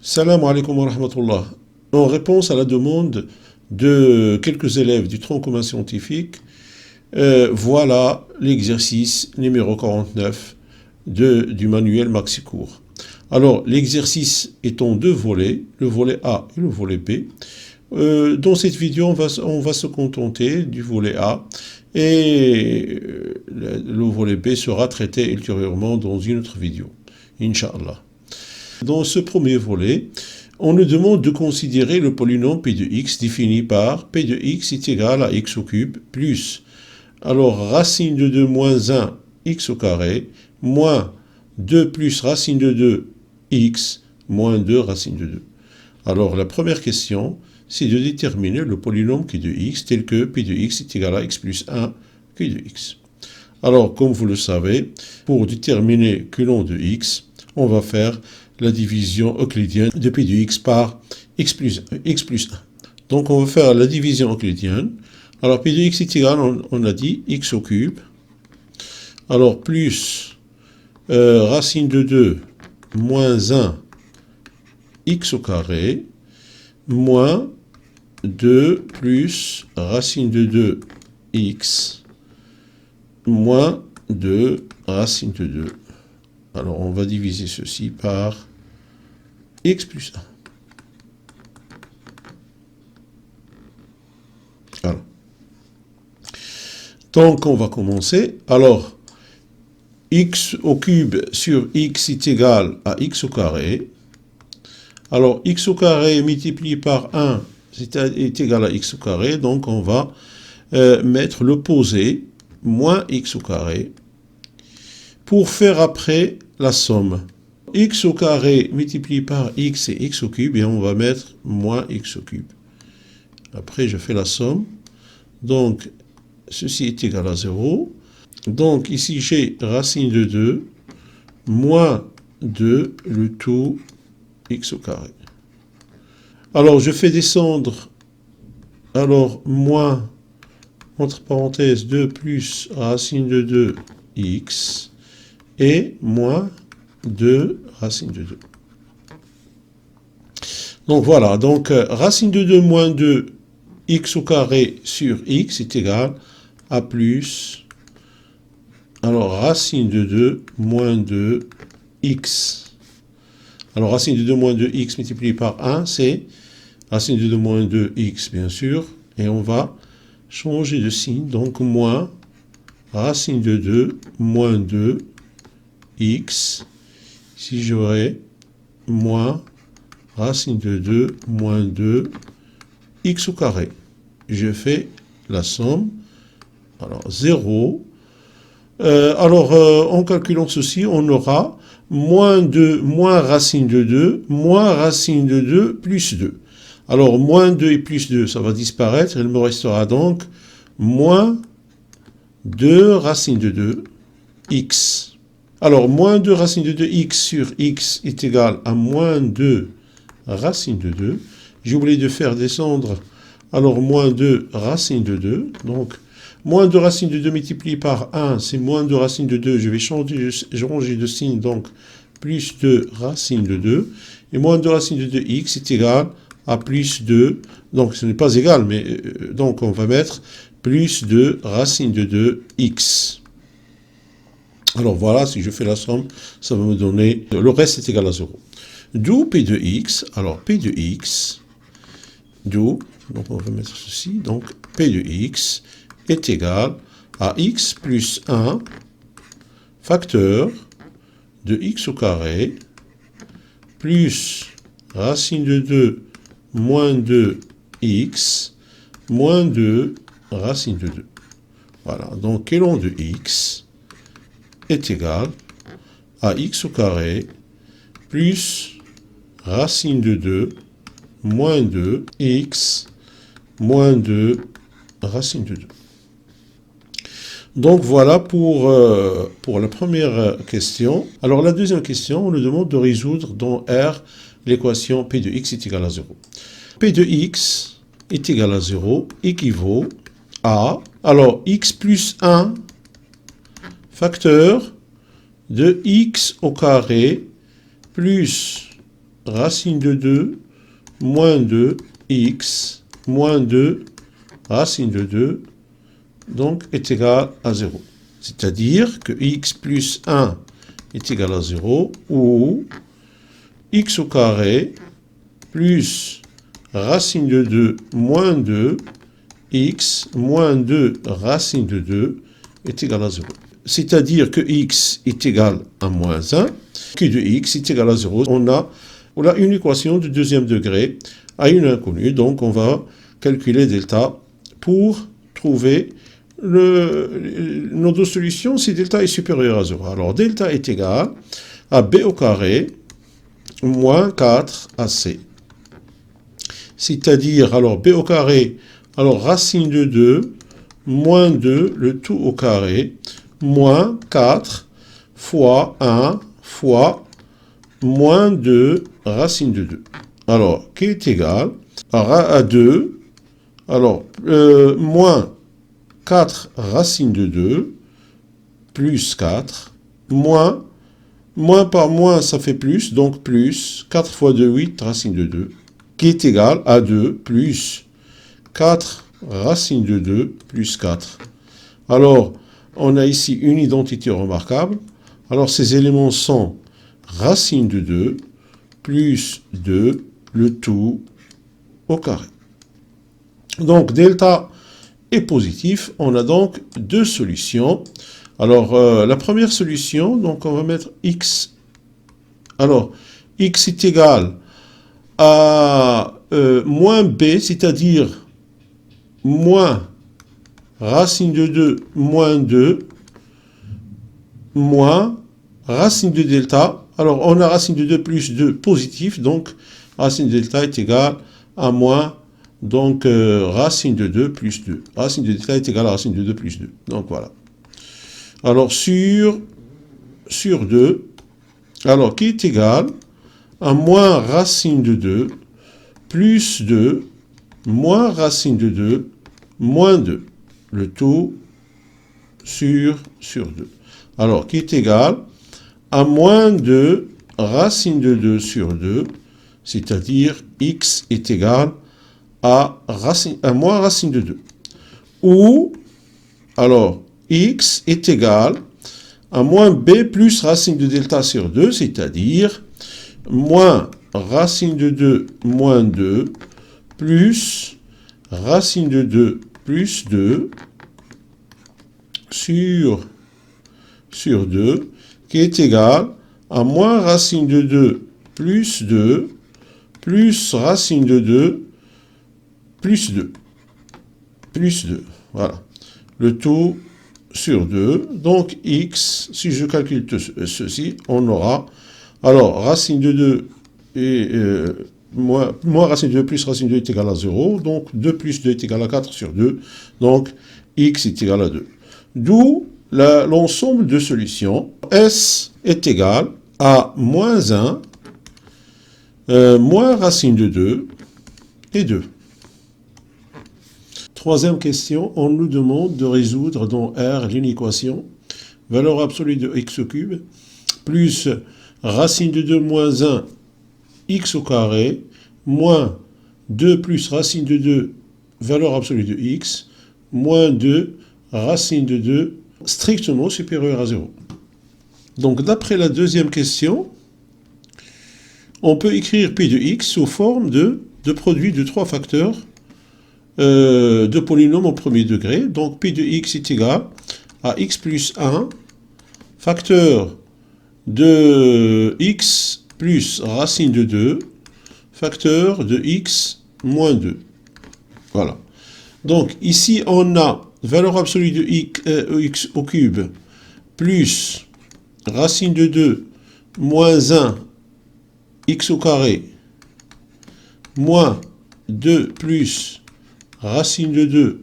Salam alaikum wa rahmatullah. En réponse à la demande de quelques élèves du tronc commun scientifique, voilà l'exercice numéro 49 du manuel Maxicourt. Alors, l'exercice est en deux volets, le volet A et le volet B. Dans cette vidéo, on va se contenter du volet A et le volet B sera traité ultérieurement dans une autre vidéo, Inch'Allah. Dans ce premier volet, on nous demande de considérer le polynôme p de x défini par p de x est égal à x au cube plus, alors racine de 2 moins 1 x au carré, moins 2 plus racine de 2 x, moins 2 racine de 2. Alors la première question, c'est de déterminer le polynôme q de x tel que p de x est égal à x plus 1 q de x. Alors comme vous le savez, pour déterminer q de x, on va faire la division euclidienne de p de x par x plus 1. Donc on va faire la division euclidienne. Alors p de x est égal, on a dit, x au cube. Alors plus racine de 2 moins 1 x au carré moins 2 plus racine de 2 x moins 2 racine de 2. Alors on va diviser ceci par x plus 1. Alors. Donc on va commencer. Alors x au cube sur x est égal à x au carré. Alors x au carré multiplié par 1 est égal à x au carré. Donc on va mettre l'opposé, moins x au carré, pour faire après la somme. X au carré multiplié par x et x au cube, et on va mettre moins x au cube. Après, je fais la somme. Donc, ceci est égal à 0. Donc, ici, j'ai racine de 2 moins 2 le tout x au carré. Alors, je fais descendre, alors, moins, entre parenthèses, 2 plus racine de 2 x et moins 2 racine de 2. Donc voilà, donc racine de 2 moins 2 x au carré sur x est égal à plus, alors racine de 2 moins 2 x. Alors racine de 2 moins 2 x multiplié par 1, c'est racine de 2 moins 2 x bien sûr, et on va changer de signe, donc moins racine de 2 moins 2 x, si j'aurais moins racine de 2 moins 2 x au carré. Je fais la somme, alors 0. En calculant ceci, on aura moins 2 moins racine de 2 moins racine de 2 plus 2. Alors moins 2 et plus 2, ça va disparaître, il me restera donc moins 2 racine de 2 x. Alors, moins 2 racine de 2x sur x est égal à moins 2 racine de 2. J'ai oublié de faire descendre, alors moins 2 racine de 2. Donc, moins 2 racine de 2 multiplié par 1, c'est moins 2 racine de 2. Je vais changer de signe, donc plus 2 racine de 2. Et moins 2 racine de 2x est égal à plus 2. Donc, ce n'est pas égal, mais donc on va mettre plus 2 racine de 2x. Alors voilà, si je fais la somme, ça va me donner, le reste est égal à 0. D'où P de x, alors P de x, d'où, donc on va mettre ceci, donc P de x est égal à x plus 1 facteur de x au carré plus racine de 2 moins 2 x moins 2 racine de 2. Voilà, donc quel nom de x est égal à x au carré plus racine de 2 moins 2 x moins 2 racine de 2. Donc voilà pour la première question. Alors la deuxième question, on nous demande de résoudre dans R l'équation P de x est égal à 0. P de x est égal à 0 équivaut à, alors x plus 1 facteur de x au carré plus racine de 2 moins 2x moins 2 racine de 2 donc est égal à 0. C'est-à-dire que x plus 1 est égal à 0 ou x au carré plus racine de 2 moins 2 x moins 2 racine de 2 est égal à 0. C'est-à-dire que x est égal à moins 1, que de x est égal à 0. On a une équation de deuxième degré à une inconnue, donc on va calculer delta pour trouver notre solution si delta est supérieur à 0. Alors delta est égal à b au carré moins 4ac. C'est-à-dire, alors b au carré, alors racine de 2 moins 2, le tout au carré, moins 4 fois 1 fois moins 2 racine de 2. Alors, qui est égal à 2, alors, moins 4 racine de 2, plus 4, moins par moins, ça fait plus, donc plus 4 fois 2, 8 racine de 2, qui est égal à 2 plus 4 racine de 2 plus 4. Alors, on a ici une identité remarquable. Alors, ces éléments sont racine de 2 plus 2, le tout au carré. Donc, delta est positif. On a donc deux solutions. Alors, la première solution, donc on va mettre x. Alors, x est égal à moins b, c'est-à-dire moins racine de 2 moins 2 moins racine de delta. Alors, on a racine de 2 plus 2 positif, donc racine de delta est égal à moins, donc racine de 2 plus 2. Racine de delta est égal à racine de 2 plus 2. Donc, voilà. Alors, sur 2, alors qui est égal à moins racine de 2 plus 2 moins racine de 2 moins 2. Le tout sur 2. Alors, qui est égal à moins 2 racine de 2 sur 2, c'est-à-dire x est égal à moins racine de 2. Ou, alors, x est égal à moins b plus racine de delta sur 2, c'est-à-dire moins racine de 2 moins 2 plus racine de 2 plus 2 sur 2 qui est égal à moins racine de 2 plus 2 plus racine de 2 plus 2. Plus 2. Voilà. Le tout sur 2. Donc x, si je calcule ceci, on aura, alors racine de 2 et moins racine de 2 plus racine de 2 est égal à 0. Donc 2 plus 2 est égal à 4 sur 2. Donc x est égal à 2. D'où l'ensemble de solutions. S est égal à moins 1 moins racine de 2 et 2. Troisième question, on nous demande de résoudre dans R l'équation valeur absolue de x au cube plus racine de 2 moins 1 x au carré moins 2 plus racine de 2 valeur absolue de x moins 2 racine de 2 strictement supérieur à 0. Donc d'après la deuxième question, on peut écrire P de x sous forme de produit de trois facteurs de polynômes au premier degré. Donc P de x est égal à x plus 1 facteur de x plus racine de 2 facteur de x moins 2. Voilà. Donc ici on a valeur absolue de x au cube plus racine de 2 moins 1 x au carré moins 2 plus racine de 2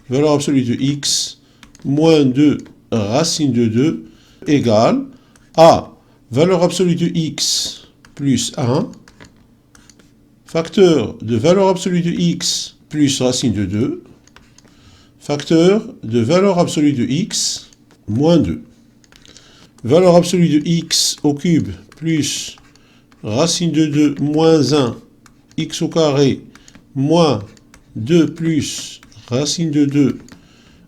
valeur absolue de x moins 2 racine de 2 égale à valeur absolue de x plus 1 facteur de valeur absolue de x plus racine de 2 facteur de valeur absolue de x moins 2. valeur absolue de x au cube plus racine de 2 moins 1 x au carré moins 2 plus racine de 2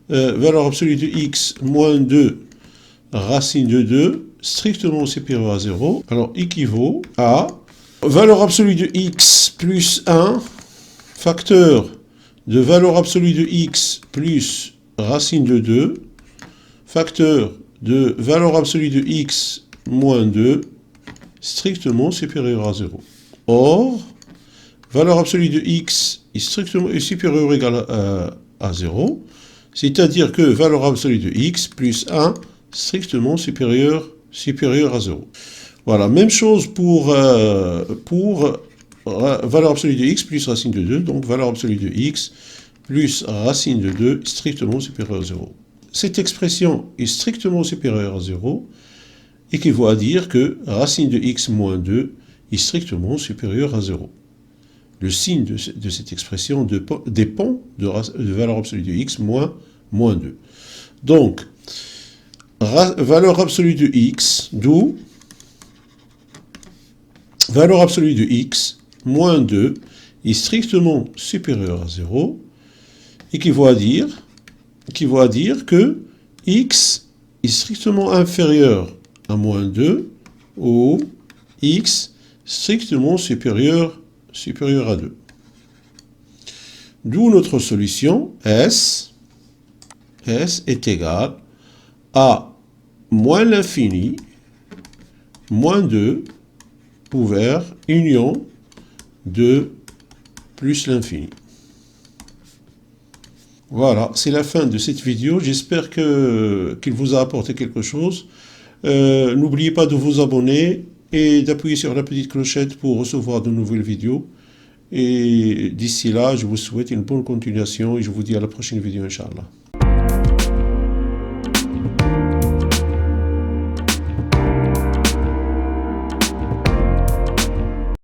valeur absolue de x moins 2 racine de 2 strictement supérieur à 0, alors équivaut à valeur absolue de x plus 1 facteur de valeur absolue de x plus racine de 2 facteur de valeur absolue de x moins 2 strictement supérieur à 0. Or, valeur absolue de x est supérieure ou égale à 0, c'est-à-dire que valeur absolue de x plus 1 strictement supérieur à 0. Voilà, même chose pour valeur absolue de x plus racine de 2, donc valeur absolue de x plus racine de 2 strictement supérieure à 0. Cette expression est strictement supérieure à 0, équivaut à dire que racine de x moins 2 est strictement supérieur à 0. Le signe de cette expression dépend de valeur absolue de x moins 2. Donc, valeur absolue de x, d'où valeur absolue de x moins 2 est strictement supérieur à 0, équivaut à dire que x est strictement inférieur à moins 2 ou x strictement supérieur à 2. D'où notre solution S est égal à moins l'infini, moins 2, ouvert, union 2 plus l'infini. Voilà, c'est la fin de cette vidéo. J'espère qu'il vous a apporté quelque chose. N'oubliez pas de vous abonner et d'appuyer sur la petite clochette pour recevoir de nouvelles vidéos. Et d'ici là, je vous souhaite une bonne continuation et je vous dis à la prochaine vidéo, Inch'Allah.